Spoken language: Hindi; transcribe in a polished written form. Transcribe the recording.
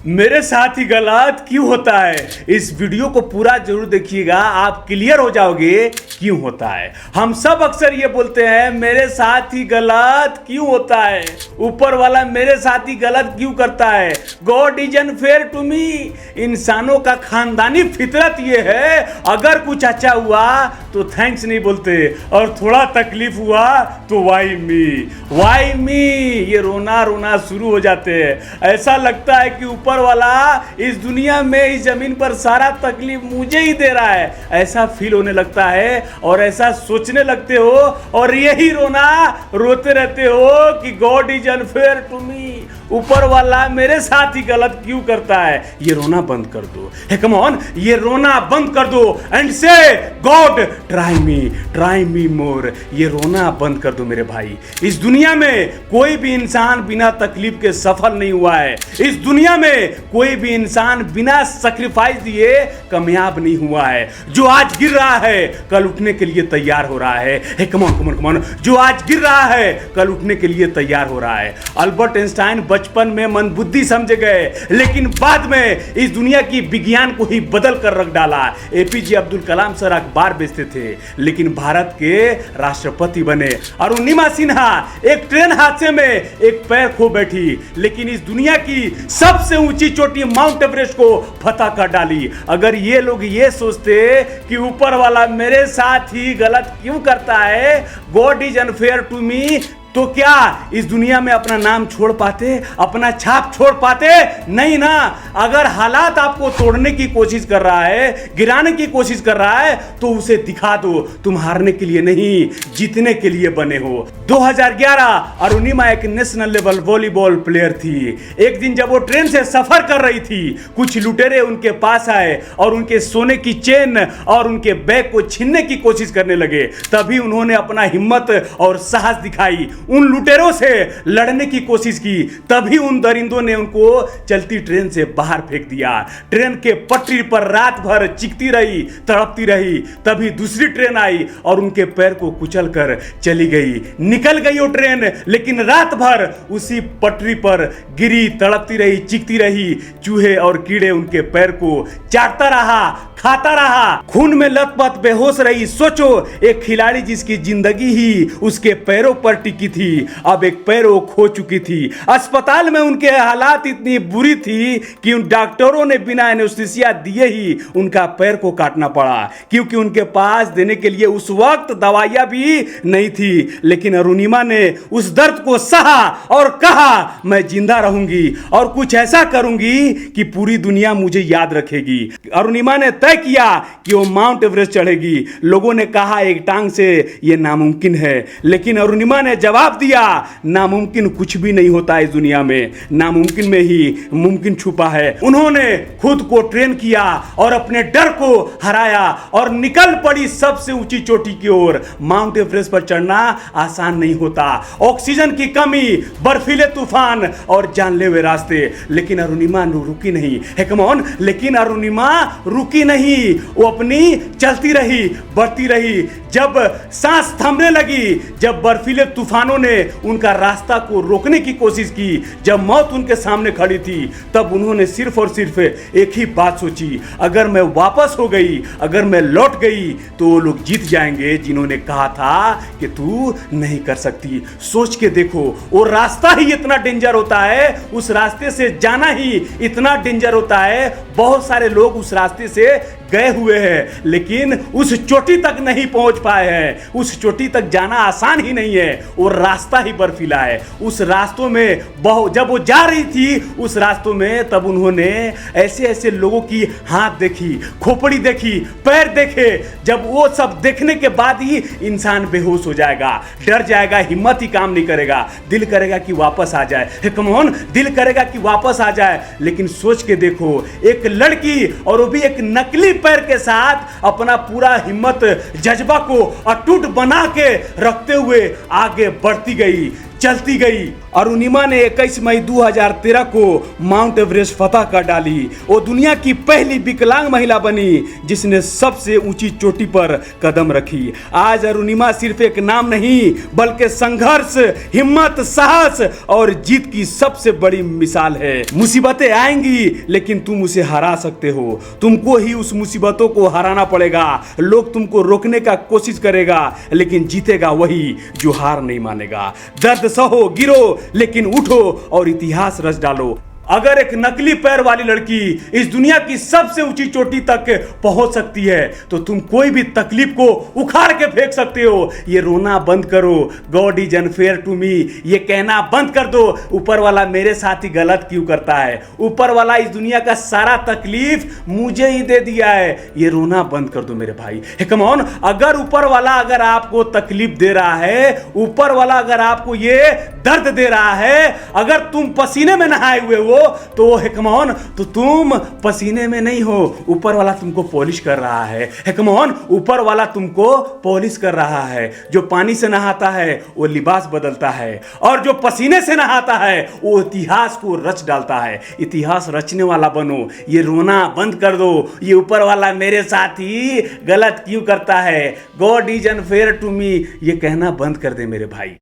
मेरे साथ ही गलत क्यों होता है? इस वीडियो को पूरा जरूर देखिएगा, आप क्लियर हो जाओगे क्यों होता है। हम सब अक्सर ये बोलते हैं मेरे साथ ही गलत क्यों होता है, ऊपर वाला मेरे साथ ही गलत क्यों करता है, God is unfair to me. इंसानों का खानदानी फितरत ये है, अगर कुछ अच्छा हुआ तो थैंक्स नहीं बोलते और थोड़ा तकलीफ हुआ तो वाई मी ये रोना रोना शुरू हो जाते हैं। ऐसा लगता है कि ऊपर वाला इस दुनिया में इस जमीन पर सारा तकलीफ मुझे ही दे रहा है, ऐसा फील होने लगता है और ऐसा सोचने लगते हो और यही रोना रोते रहते हो कि God is unfair to me, ऊपर वाला मेरे साथ ही गलत क्यों करता है। ये रोना बंद कर दो, हे कम ऑन, ये रोना बंद कर दो एंड से गॉड ट्राई मी मोर। ये रोना बंद कर दो मेरे भाई। इस दुनिया में कोई भी इंसान बिना तकलीफ के सफल नहीं हुआ है। इस दुनिया में कोई भी इंसान बिना सैक्रिफाइस दिए कामयाब नहीं हुआ है। जो आज गिर रहा है कल उठने के लिए तैयार हो रहा है। हे कम ऑन, जो आज गिर रहा है कल उठने के लिए तैयार हो रहा है। अल्बर्ट आइंस्टाइन बचपन में मन बुद्धि समझे गए, लेकिन बाद में इस दुनिया की विज्ञान को ही बदल कर रख डाला। एपीजे अब्दुल कलाम सर अखबार बेचते थे, लेकिन भारत के राष्ट्रपति बने। अरुणिमा सिन्हा एक ट्रेन हादसे में एक पैर खो बैठी, लेकिन इस दुनिया की सबसे ऊंची चोटी माउंट एवरेस्ट को फतह कर डाली। अगर ये लोग ये सोचते कि ऊपर वाला मेरे साथ ही गलत क्यों करता है, God is unfair to me, तो क्या इस दुनिया में अपना नाम छोड़ पाते, अपना छाप छोड़ पाते? नहीं ना। अगर हालात आपको तोड़ने की कोशिश कर रहा है, गिराने की कोशिश कर रहा है, तो उसे दिखा दो तुम हारने के लिए नहीं, जीतने के लिए बने हो। 2011 अरुणिमा एक नेशनल लेवल वॉलीबॉल प्लेयर थी। एक दिन जब वो ट्रेन से सफर कर रही थी, कुछ लुटेरे उनके पास आए और उनके सोने की चेन और उनके बैग को छीनने की कोशिश करने लगे। तभी उन्होंने अपना हिम्मत और साहस दिखाई, उन लुटेरों से लड़ने की कोशिश की। तभी उन दरिंदों ने उनको चलती ट्रेन से बाहर फेंक दिया। ट्रेन के पटरी पर रात भर चिखती रही, तड़पती रही। तभी दूसरी ट्रेन आई और उनके पैर को कुचल कर चली गई। निकल गई वो ट्रेन, लेकिन रात भर उसी पटरी पर गिरी, तड़पती रही, चिखती रही। चूहे और कीड़े उनके पैर को चाटता रहा, खाता रहा, खून में लथपथ बेहोश रही। सोचो, एक खिलाड़ी जिसकी जिंदगी ही उसके पैरों पर टिकी थी, अब एक पैर वो खो चुकी थी। अस्पताल में उनके हालात इतनी बुरी थी कि उन डॉक्टरों ने बिना एनेस्थीसिया दिए ही उनका पैर को काटना पड़ा, क्योंकि उनके पास देने के लिए उस वक्त दवाइयां भी नहीं थी। लेकिन अरुणिमा ने उस दर्द को सहा और कहा, मैं जिंदा रहूंगी और कुछ ऐसा करूंगी कि पूरी दुनिया मुझे याद रखेगी। अरुणिमा ने तय किया कि वो माउंट एवरेस्ट चढ़ेगी। लोगों ने कहा एक टांग से यह नामुमकिन है, लेकिन अरुणिमा ने जवाब दिया, नामुमकिन कुछ भी नहीं होता इस दुनिया में, नामुमकिन में ही मुमकिन छुपा है। उन्होंने खुद को ट्रेन किया और अपने डर को हराया और निकल पड़ी सबसे ऊंची चोटी की ओर। माउंट एवरेस्ट पर चढ़ना आसान नहीं होता, ऑक्सीजन की कमी, बर्फीले तूफान और जानलेवा रास्ते। लेकिन अरुणिमा रुकी नहीं, है कम ऑन, लेकिन अरुणिमा रुकी नहीं, वो अपनी चलती रही, बढ़ती रही। जब सांस थमने लगी, जब बर्फीले तूफानों ने उनका रास्ता को रोकने की कोशिश की, जब मौत उनके सामने खड़ी थी, तब उन्होंने सिर्फ और सिर्फ एक ही बात सोची, अगर मैं वापस हो गई, अगर मैं लौट गई, तो वो लोग जीत जाएंगे जिन्होंने कहा था कि तू नहीं कर सकती। सोच के देखो, वो रास्ता ही इतना डेंजर होता है, उस रास्ते से जाना ही इतना डेंजर होता है। बहुत सारे लोग उस रास्ते से गए हुए हैं, लेकिन उस चोटी तक नहीं पहुंच पाए हैं। उस चोटी तक जाना आसान ही नहीं है, वो रास्ता ही बर्फीला है। उस रास्तों में जब वो जा रही थी उस रास्तों में, तब उन्होंने ऐसे ऐसे लोगों की हाथ देखी, खोपड़ी देखी, पैर देखे। जब वो सब देखने के बाद ही इंसान बेहोश हो जाएगा, डर जाएगा, हिम्मत ही काम नहीं करेगा, दिल करेगा कि वापस आ जाए। कम ऑन, दिल करेगा कि वापस आ जाए। लेकिन सोच के देखो, एक लड़की, और वो भी एक नकली पैर के साथ, अपना पूरा हिम्मत, जज्बा को अटूट बना के रखते हुए आगे बढ़ती गई, चलती गई। अरुणिमा ने 21 मई 2013 को माउंट एवरेस्ट फतह कर डाली। वो दुनिया की पहली विकलांग महिला बनी जिसने सबसे ऊंची चोटी पर कदम रखी। आज अरुणिमा सिर्फ एक नाम नहीं बल्कि संघर्ष, हिम्मत, साहस और जीत की सबसे बड़ी मिसाल है। मुसीबतें आएंगी लेकिन तुम उसे हरा सकते हो। तुमको ही उस मुसीबतों को हराना पड़ेगा। लोग तुमको रोकने का कोशिश करेगा लेकिन जीतेगा वही जो हार नहीं मानेगा। दर्द सहो, गिरो लेकिन उठो और इतिहास रच डालो। अगर एक नकली पैर वाली लड़की इस दुनिया की सबसे ऊंची चोटी तक पहुंच सकती है तो तुम कोई भी तकलीफ को उखाड़ के फेंक सकते हो। ये रोना बंद करो, God is unfair to me. ये कहना बंद कर दो, ऊपर वाला मेरे साथ ही गलत क्यों करता है। ऊपर वाला इस दुनिया का सारा तकलीफ मुझे ही दे दिया है। ये रोना बंद कर दो मेरे भाई। हे कम ऑन, अगर ऊपर वाला अगर आपको तकलीफ दे रहा है, ऊपर वाला अगर आपको ये दर्द दे रहा है, अगर तुम पसीने में नहाए हुए हो तो हे कम ऑन, तो तुम पसीने में नहीं हो, ऊपर वाला तुमको पॉलिश कर रहा है। हे कम ऑन, ऊपर वाला तुमको पॉलिश कर रहा है। जो पानी से नहाता है वो लिबास बदलता है और जो पसीने से नहाता है वो इतिहास को रच डालता है। इतिहास रचने वाला बनो। ये रोना बंद कर दो, ये ऊपर वाला मेरे साथ ही गलत क्यों करता है, God is unfair to me, ये कहना बंद कर दे मेरे भाई।